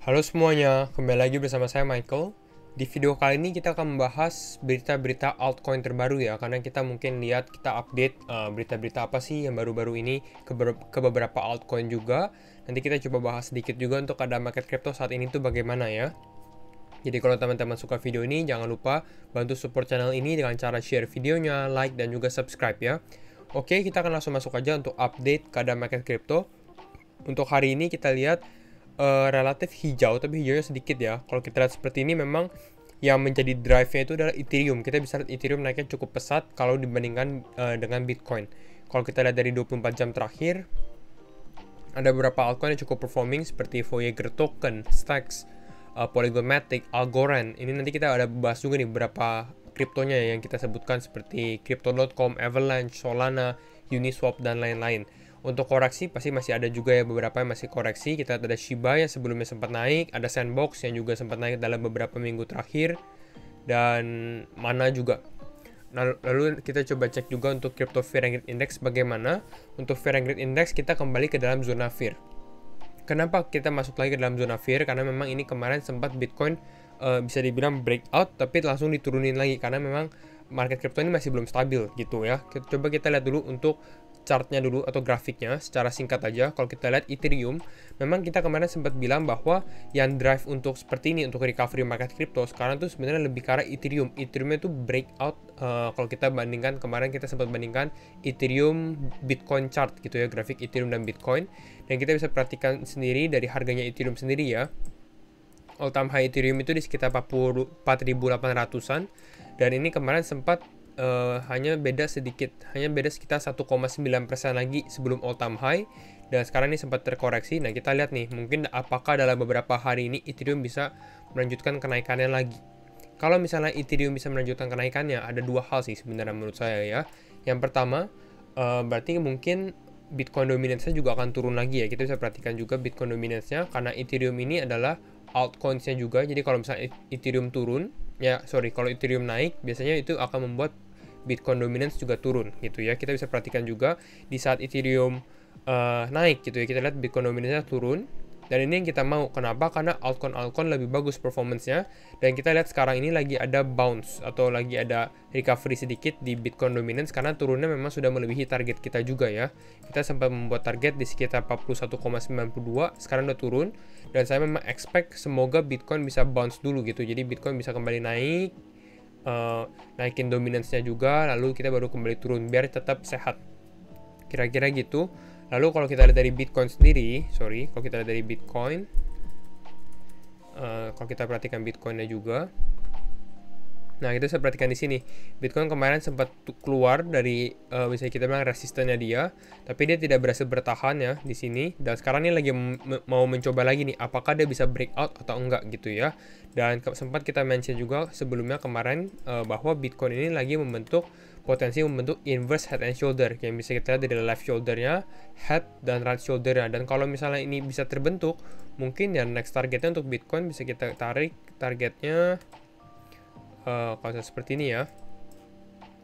Halo semuanya, kembali lagi bersama saya Michael. Di video kali ini kita akan membahas berita-berita altcoin terbaru ya, karena kita mungkin lihat kita update berita-berita apa sih yang baru-baru ini ke beberapa altcoin juga. Nanti kita coba bahas sedikit juga untuk keadaan market crypto saat ini tuh bagaimana ya. Jadi kalau teman-teman suka video ini, jangan lupa bantu support channel ini dengan cara share videonya, like, dan juga subscribe ya. Oke, kita akan langsung masuk aja untuk update keadaan market crypto. Untuk hari ini kita lihat relatif hijau, tapi hijaunya sedikit ya. Kalau kita lihat seperti ini, memang yang menjadi drive-nya itu adalah Ethereum. Kita bisa lihat Ethereum naiknya cukup pesat kalau dibandingkan dengan Bitcoin. Kalau kita lihat dari 24 jam terakhir, ada beberapa altcoin yang cukup performing seperti Voyager Token, Stacks, Polygon Matic, Algorand. Ini nanti kita ada bahas juga nih beberapa kriptonya yang kita sebutkan seperti Crypto.com, Avalanche, Solana, Uniswap, dan lain-lain. Untuk koreksi pasti masih ada juga ya beberapa yang masih koreksi. Kita ada Shiba yang sebelumnya sempat naik, ada Sandbox yang juga sempat naik dalam beberapa minggu terakhir, dan Mana juga. Nah, lalu kita coba cek juga untuk Crypto Fear and Greed Index bagaimana. Untuk Fear and Greed Index kita kembali ke dalam zona fear. Kenapa kita masuk lagi ke dalam zona fear? Karena memang ini kemarin sempat Bitcoin bisa dibilang breakout tapi langsung diturunin lagi karena memang market crypto ini masih belum stabil gitu ya. Coba kita lihat dulu untuk chartnya dulu atau grafiknya secara singkat aja. Kalau kita lihat Ethereum, memang kita kemarin sempat bilang bahwa yang drive untuk seperti ini untuk recovery market crypto sekarang tuh sebenarnya lebih ke arah Ethereum. Ethereum itu breakout kalau kita bandingkan kemarin kita sempat bandingkan Ethereum Bitcoin chart gitu ya, grafik Ethereum dan Bitcoin. Dan kita bisa perhatikan sendiri dari harganya Ethereum sendiri ya. All time high Ethereum itu di sekitar 44.800-an, dan ini kemarin sempat hanya beda sedikit, hanya beda sekitar 1,9% lagi sebelum all time high, dan sekarang ini sempat terkoreksi. Nah, kita lihat nih, mungkin apakah dalam beberapa hari ini Ethereum bisa melanjutkan kenaikannya lagi. Kalau misalnya Ethereum bisa melanjutkan kenaikannya, ada dua hal sih sebenarnya menurut saya ya. Yang pertama, berarti mungkin Bitcoin dominance-nya juga akan turun lagi ya. Kita bisa perhatikan juga Bitcoin dominance-nya, karena Ethereum ini adalah altcoins-nya juga. Jadi kalau misalnya Ethereum turun, kalau Ethereum naik, biasanya itu akan membuat Bitcoin dominance juga turun gitu ya. Kita bisa perhatikan juga di saat Ethereum naik gitu ya, kita lihat Bitcoin dominance-nya turun. Dan ini yang kita mau. Kenapa? Karena altcoin lebih bagus performance-nya. Dan kita lihat sekarang ini lagi ada bounce atau lagi ada recovery sedikit di Bitcoin dominance karena turunnya memang sudah melebihi target kita juga ya. Kita sempat membuat target di sekitar 41,92, sekarang udah turun. Dan saya memang expect semoga Bitcoin bisa bounce dulu gitu. Jadi Bitcoin bisa kembali naik, naikin dominance-nya juga, lalu kita baru kembali turun biar tetap sehat. Kira-kira gitu. Lalu kalau kita lihat dari Bitcoin sendiri, kalau kita lihat dari Bitcoin, kalau kita perhatikan Bitcoinnya juga, nah kita bisa perhatikan di sini, Bitcoin kemarin sempat keluar dari bisa kita bilang resistennya dia, tapi dia tidak berhasil bertahan ya di sini. Dan sekarang ini lagi mau mencoba lagi nih, apakah dia bisa breakout atau enggak gitu ya. Dan sempat kita mention juga sebelumnya kemarin bahwa Bitcoin ini lagi potensi membentuk inverse head and shoulder yang bisa kita lihat dari left shouldernya, head dan right shouldernya. Dan kalau misalnya ini bisa terbentuk, mungkin ya next targetnya untuk Bitcoin bisa kita tarik targetnya kalau seperti ini ya,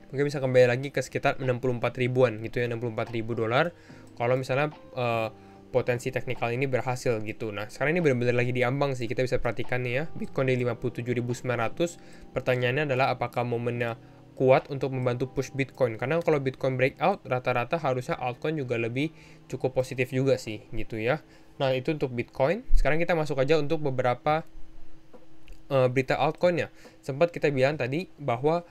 mungkin bisa kembali lagi ke sekitar 64 ribuan gitu ya, 64 ribu dolar kalau misalnya potensi teknikal ini berhasil gitu. Nah, sekarang ini benar-benar lagi diambang sih. Kita bisa perhatikan nih ya, Bitcoin di 57.900. Pertanyaannya adalah apakah momennya kuat untuk membantu push Bitcoin. Karena kalau Bitcoin breakout, rata-rata harusnya altcoin juga lebih cukup positif juga sih gitu ya. Nah, itu untuk Bitcoin. Sekarang kita masuk aja untuk beberapa berita altcoin ya. Sempat kita bilang tadi bahwa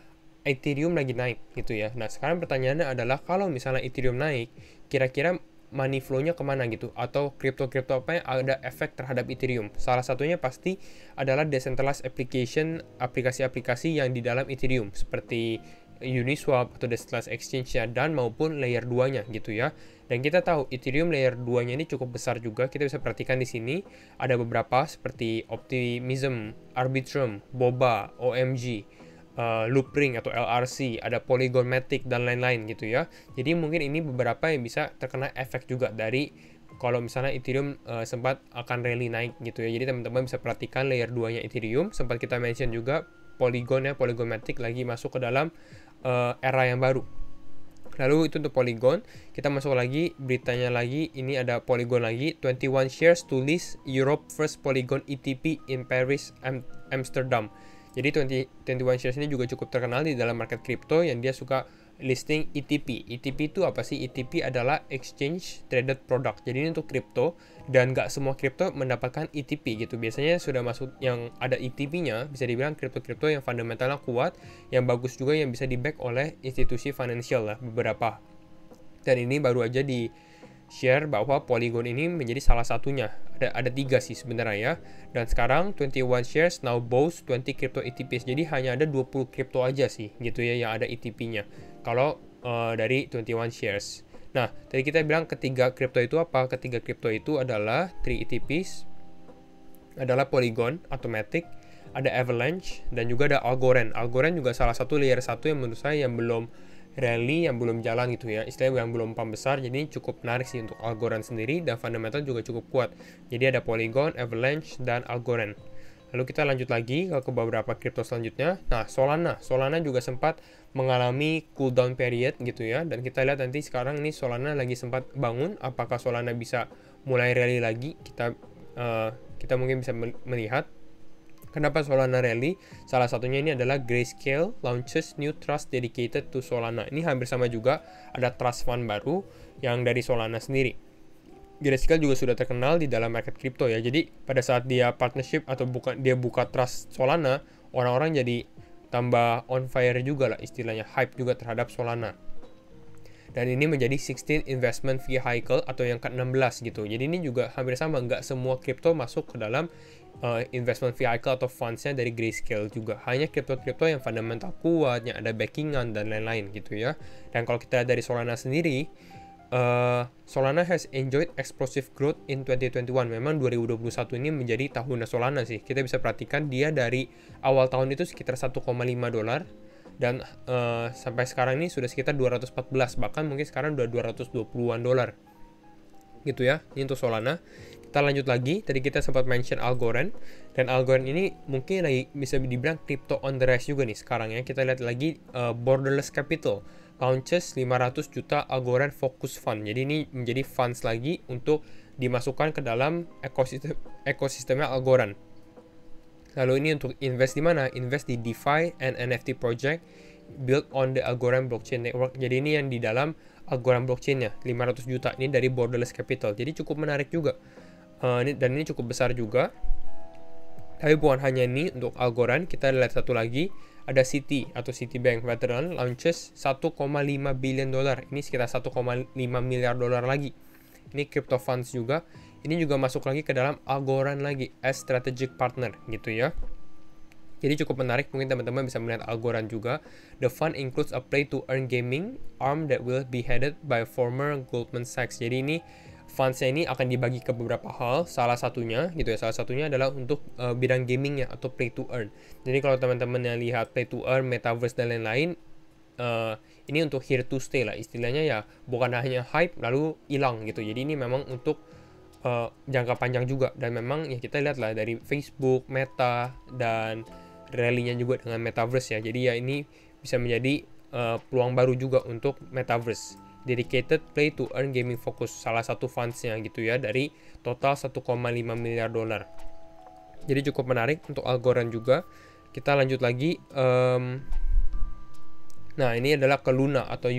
Ethereum lagi naik gitu ya. Nah, sekarang pertanyaannya adalah kalau misalnya Ethereum naik, kira-kira money flow-nya kemana gitu, atau kripto-kripto apa yang ada efek terhadap Ethereum. Salah satunya pasti adalah decentralized application, aplikasi-aplikasi yang di dalam Ethereum seperti Uniswap atau decentralized exchange-nya dan maupun layer 2-nya gitu ya. Dan kita tahu Ethereum layer 2-nya ini cukup besar juga. Kita bisa perhatikan di sini ada beberapa seperti Optimism, Arbitrum, Boba, OMG, Loopring atau LRC, ada Polygon Matic dan lain-lain gitu ya. Jadi mungkin ini beberapa yang bisa terkena efek juga dari kalau misalnya Ethereum sempat akan rally naik gitu ya. Jadi teman-teman bisa perhatikan layer 2-nya Ethereum. Sempat kita mention juga Polygon Matic lagi masuk ke dalam era yang baru. Lalu itu untuk Polygon, kita masuk lagi beritanya lagi, ini ada Polygon lagi, 21 shares to list Europe first Polygon ETP in Paris, Amsterdam. Jadi 21 shares ini juga cukup terkenal di dalam market crypto yang dia suka listing ETP. ETP itu apa sih? ETP adalah Exchange Traded Product. Jadi ini untuk crypto dan nggak semua crypto mendapatkan ETP gitu. Biasanya sudah masuk yang ada ETP-nya, bisa dibilang crypto-crypto yang fundamentalnya kuat, yang bagus juga, yang bisa di-back oleh institusi financial lah beberapa. Dan ini baru aja di share bahwa Polygon ini menjadi salah satunya. Ada 3 sih sebenarnya ya. Dan sekarang 21 shares now boast 20 crypto ETPs. Jadi hanya ada 20 crypto aja sih gitu ya yang ada ETP-nya. Kalau dari 21 shares. Nah, tadi kita bilang ketiga crypto itu apa? Ketiga crypto itu adalah 3 ETPs. Adalah Polygon, Automatic, ada Avalanche, dan juga ada Algorand. Algorand juga salah satu layer 1 yang menurut saya yang belum rally, yang belum jalan gitu ya, istilahnya yang belum pump besar, jadi cukup menarik sih untuk Algorand sendiri, dan fundamental juga cukup kuat. Jadi ada Polygon, Avalanche, dan Algorand. Lalu kita lanjut lagi ke beberapa crypto selanjutnya. Nah, Solana juga sempat mengalami cooldown period gitu ya, dan kita lihat nanti sekarang ini Solana lagi sempat bangun, apakah Solana bisa mulai rally lagi, kita mungkin bisa melihat. Kenapa Solana rally? Salah satunya ini adalah Grayscale launches new trust dedicated to Solana. Ini hampir sama juga, ada trust fund baru yang dari Solana sendiri. Grayscale juga sudah terkenal di dalam market crypto ya. Jadi pada saat dia partnership atau dia buka trust Solana, orang-orang jadi tambah on fire juga lah istilahnya, hype juga terhadap Solana. Dan ini menjadi 16 investment vehicle atau yang ke-16 gitu. Jadi ini juga hampir sama, nggak semua crypto masuk ke dalam investment vehicle atau funds-nya dari Grayscale juga. Hanya crypto-crypto yang fundamental kuat, yang ada backingan dan lain-lain gitu ya. Dan kalau kita dari Solana sendiri, Solana has enjoyed explosive growth in 2021. Memang 2021 ini menjadi tahunnya Solana sih. Kita bisa perhatikan dia dari awal tahun itu sekitar $1,5 dan sampai sekarang ini sudah sekitar 214, bahkan mungkin sekarang udah 220-an dolar gitu ya. Ini untuk Solana. Kita lanjut lagi, tadi kita sempat mention Algorand, dan Algorand ini mungkin lagi bisa dibilang crypto on the rise juga nih sekarang ya. Kita lihat lagi Borderless Capital launches 500 juta Algorand Focus Fund. Jadi ini menjadi funds lagi untuk dimasukkan ke dalam ekosistemnya Algorand. Lalu ini untuk invest di mana? Invest di DeFi and NFT project built on the Algorand blockchain network. Jadi ini yang di dalam Algorand blockchain-nya, 500 juta ini dari Borderless Capital. Jadi cukup menarik juga. Dan ini cukup besar juga. Tapi bukan hanya ini untuk Algorand, kita lihat satu lagi, ada Citi atau Citibank Veteran launches 1,5 billion dolar. Ini sekitar 1,5 miliar dolar lagi. Ini crypto funds juga. Ini juga masuk lagi ke dalam Algorand lagi as strategic partner gitu ya. Jadi cukup menarik, mungkin teman-teman bisa melihat Algorand juga. The fund includes a play to earn gaming arm that will be headed by former Goldman Sachs. Jadi ini funds-nya ini akan dibagi ke beberapa hal. Salah satunya gitu ya, salah satunya adalah untuk bidang gamingnya atau play to earn. Jadi kalau teman-teman yang lihat play to earn, metaverse dan lain-lain, ini untuk here to stay lah istilahnya ya, bukan hanya hype lalu hilang gitu. Jadi ini memang untuk jangka panjang juga, dan memang ya kita lihat lah dari Facebook, Meta, dan rally-nya juga dengan Metaverse ya. Jadi ya ini bisa menjadi peluang baru juga untuk Metaverse. Dedicated play to earn gaming focus, salah satu funds-nya gitu ya, dari total 1,5 miliar dolar. Jadi cukup menarik untuk Algorand juga. Kita lanjut lagi. Nah ini adalah ke Luna atau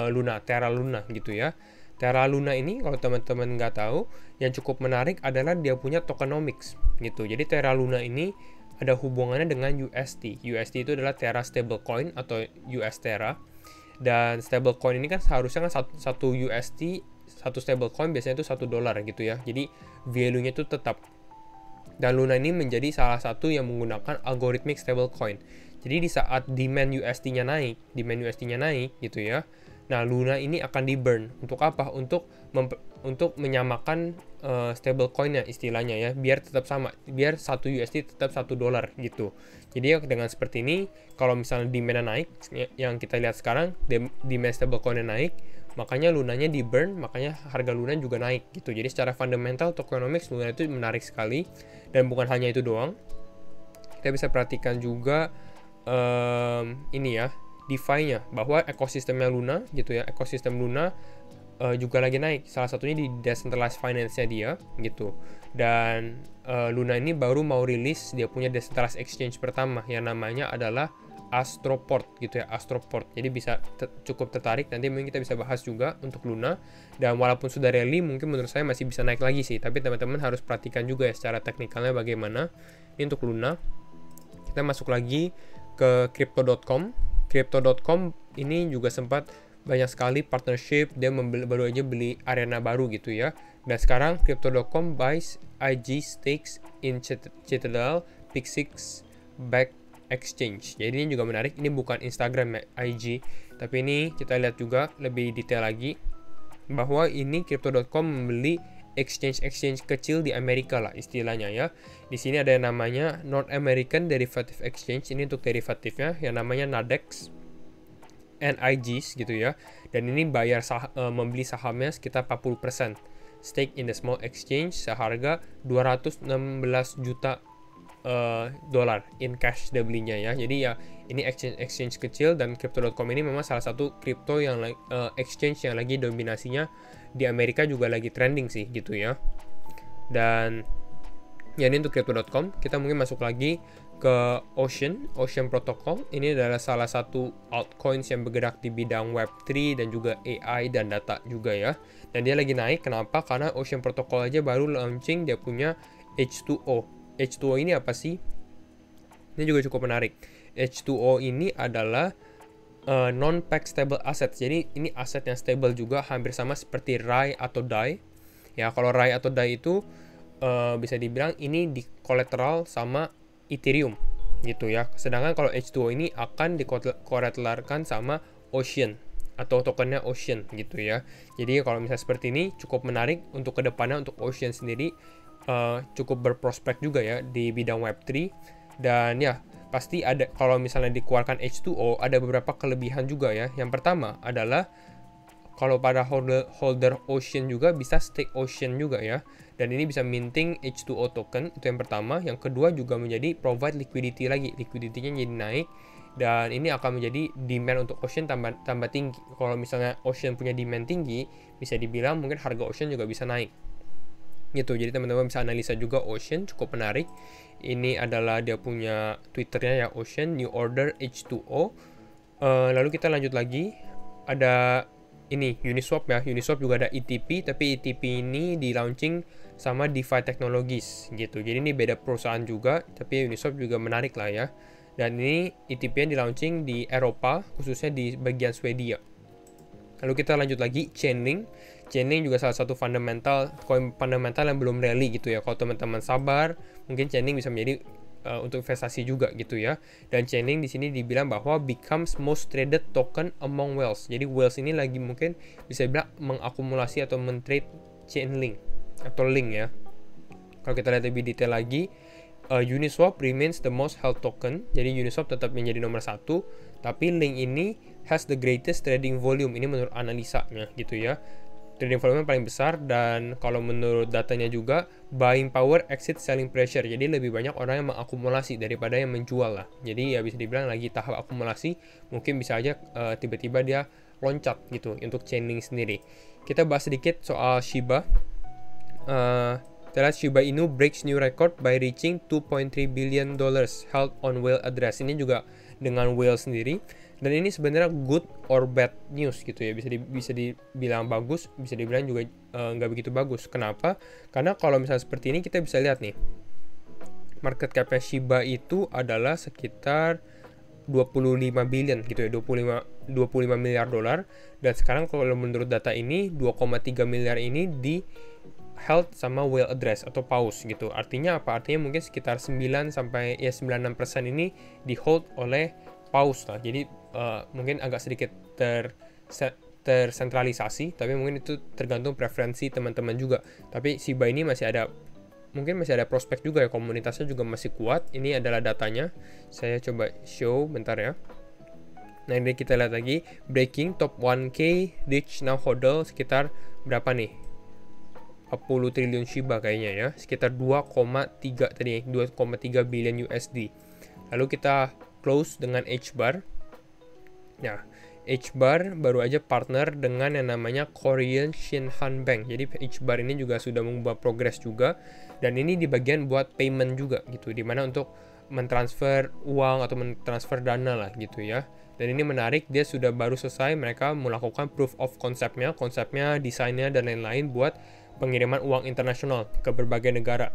Luna, Terra Luna gitu ya. Terra Luna ini kalau teman-teman nggak tahu, yang cukup menarik adalah dia punya tokenomics gitu. Jadi Terra Luna ini ada hubungannya dengan UST. UST itu adalah Terra stablecoin atau US Terra. Dan stablecoin ini kan seharusnya kan satu UST, satu stablecoin biasanya itu $1 gitu ya. Jadi value-nya itu tetap. Dan Luna ini menjadi salah satu yang menggunakan algorithmic stablecoin. Jadi di saat demand UST-nya naik gitu ya. Nah, Luna ini akan di-burn. Untuk apa? Untuk menyamakan stablecoin-nya istilahnya ya, biar tetap sama, biar satu USD tetap $1 gitu. Jadi ya dengan seperti ini, kalau misalnya demand-nya naik, yang kita lihat sekarang, demand stablecoin-nya naik, makanya Lunanya di-burn, makanya harga Luna juga naik gitu. Jadi secara fundamental, tokenomics Luna itu menarik sekali, dan bukan hanya itu doang. Kita bisa perhatikan juga ini ya, DeFi-nya, bahwa ekosistemnya Luna gitu ya, ekosistem Luna juga lagi naik. Salah satunya di decentralized finance-nya dia gitu. Dan Luna ini baru mau rilis dia punya decentralized exchange pertama yang namanya adalah Astroport gitu ya, Astroport. Jadi bisa cukup tertarik, nanti mungkin kita bisa bahas juga untuk Luna. Dan walaupun sudah rally, mungkin menurut saya masih bisa naik lagi sih, tapi teman-teman harus perhatikan juga ya secara teknikalnya bagaimana. Ini untuk Luna. Kita masuk lagi ke crypto.com. Crypto.com ini juga sempat banyak sekali partnership, dia baru aja beli arena baru gitu ya. Dan sekarang Crypto.com buys IG stakes in Citadel Pix6 back exchange. Jadi ini juga menarik, ini bukan Instagram ya, IG, tapi ini kita lihat juga lebih detail lagi bahwa ini Crypto.com membeli exchange kecil di Amerika lah istilahnya ya. Di sini ada yang namanya North American Derivative Exchange, ini untuk derivatifnya yang namanya NADEX NIGs gitu ya. Dan ini bayar membeli sahamnya sekitar 40% stake in the small exchange seharga 216 juta dolar in cash dia belinya ya. Jadi ya ini exchange kecil, dan crypto.com ini memang salah satu crypto yang exchange yang lagi dominasinya di Amerika, juga lagi trending sih gitu ya. Dan ya ini untuk crypto.com. Kita mungkin masuk lagi ke Ocean Protocol. Ini adalah salah satu altcoins yang bergerak di bidang Web3 dan juga AI dan data juga ya. Dan dia lagi naik, kenapa? Karena Ocean Protocol aja baru launching dia punya H2O. H2O ini apa sih? Ini juga cukup menarik. H2O ini adalah non-peg stable assets. Jadi ini aset yang stable juga, hampir sama seperti RAI atau DAI. Ya, kalau RAI atau DAI itu bisa dibilang ini di collateral sama Ethereum gitu ya. Sedangkan kalau H2O ini akan dikorelarkan sama Ocean atau tokennya Ocean gitu ya. Jadi kalau misalnya seperti ini cukup menarik untuk kedepannya. Untuk Ocean sendiri cukup berprospek juga ya di bidang Web3. Dan ya pasti ada, kalau misalnya dikeluarkan H2O ada beberapa kelebihan juga ya. Yang pertama adalah kalau pada holder Ocean juga bisa stake Ocean juga ya. Dan ini bisa minting H2O token, itu yang pertama. Yang kedua juga menjadi provide liquidity lagi. Liquidity-nya jadi naik. Dan ini akan menjadi demand untuk Ocean tambah tinggi. Kalau misalnya Ocean punya demand tinggi, bisa dibilang mungkin harga Ocean juga bisa naik. Gitu, jadi teman-teman bisa analisa juga Ocean, cukup menarik. Ini adalah dia punya Twitternya ya, Ocean New Order H2O. Lalu kita lanjut lagi. Ada ini Uniswap ya. Uniswap juga ada ETP, tapi ETP ini di launching sama DeFi Technologies gitu. Jadi ini beda perusahaan juga, tapi Uniswap juga menarik lah ya. Dan ini ETP-nya di launching di Eropa, khususnya di bagian Swedia. Lalu kita lanjut lagi Chainlink. Chainlink juga salah satu koin fundamental yang belum rally gitu ya. Kalau teman-teman sabar, mungkin Chainlink bisa menjadi untuk investasi juga gitu ya. Dan Chainlink di sini dibilang bahwa becomes most traded token among whales. Jadi whales ini lagi mungkin bisa dibilang mengakumulasi atau mentrade Chainlink atau Link ya. Kalau kita lihat lebih detail lagi, Uniswap remains the most held token. Jadi Uniswap tetap menjadi nomor satu, tapi Link ini has the greatest trading volume. Ini menurut analisanya gitu ya. Trading volume paling besar, dan kalau menurut datanya juga buying power exceed selling pressure. Jadi lebih banyak orang yang mengakumulasi daripada yang menjual lah. Jadi ya bisa dibilang lagi tahap akumulasi, mungkin bisa aja tiba-tiba dia loncat gitu untuk Chainlink sendiri. Kita bahas sedikit soal Shiba. Shiba Inu breaks new record by reaching $2.3 billion held on whale address. Ini juga dengan whale sendiri. Dan ini sebenarnya good or bad news gitu ya. Bisa dibilang bagus, bisa dibilang juga nggak begitu bagus. Kenapa? Karena kalau misalnya seperti ini kita bisa lihat nih, market cap Shiba itu adalah sekitar 25 billion gitu ya, 25 miliar dolar. Dan sekarang kalau menurut data ini 2,3 miliar ini di held sama whale address atau paus gitu. Artinya apa? Artinya mungkin sekitar 96% ini di hold oleh paus lah. Jadi mungkin agak sedikit tersentralisasi, tapi mungkin itu tergantung preferensi teman-teman juga. Tapi Shiba ini masih ada prospek juga ya, komunitasnya juga masih kuat. Ini adalah datanya, saya coba show bentar ya. Nah ini kita lihat lagi, breaking top 1K reach now hodl sekitar berapa nih, 40 triliun Shiba kayaknya ya, sekitar 2,3 tadi, 2,3 billion USD. Lalu kita close dengan H bar. Nah, H-Bar baru aja partner dengan yang namanya Korean Shinhan Bank. Jadi H-Bar ini juga sudah mengubah progres juga, dan ini di bagian buat payment juga gitu, dimana untuk mentransfer uang atau mentransfer dana lah gitu ya. Dan ini menarik, dia sudah baru selesai, mereka melakukan proof of konsepnya, desainnya, dan lain-lain buat pengiriman uang internasional ke berbagai negara,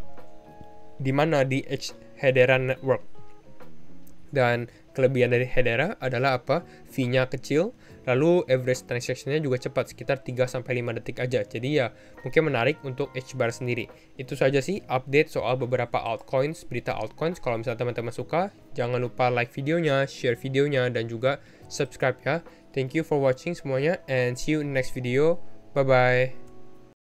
dimana di Hedera Network. Dan kelebihan dari Hedera adalah apa? Fee-nya kecil, lalu average transaction-nya juga cepat, sekitar 3-5 detik aja. Jadi ya mungkin menarik untuk H-Bar sendiri. Itu saja sih update soal beberapa altcoins, berita altcoins. Kalau misalnya teman-teman suka, jangan lupa like videonya, share videonya, dan juga subscribe ya. Thank you for watching semuanya, and see you in the next video. Bye-bye.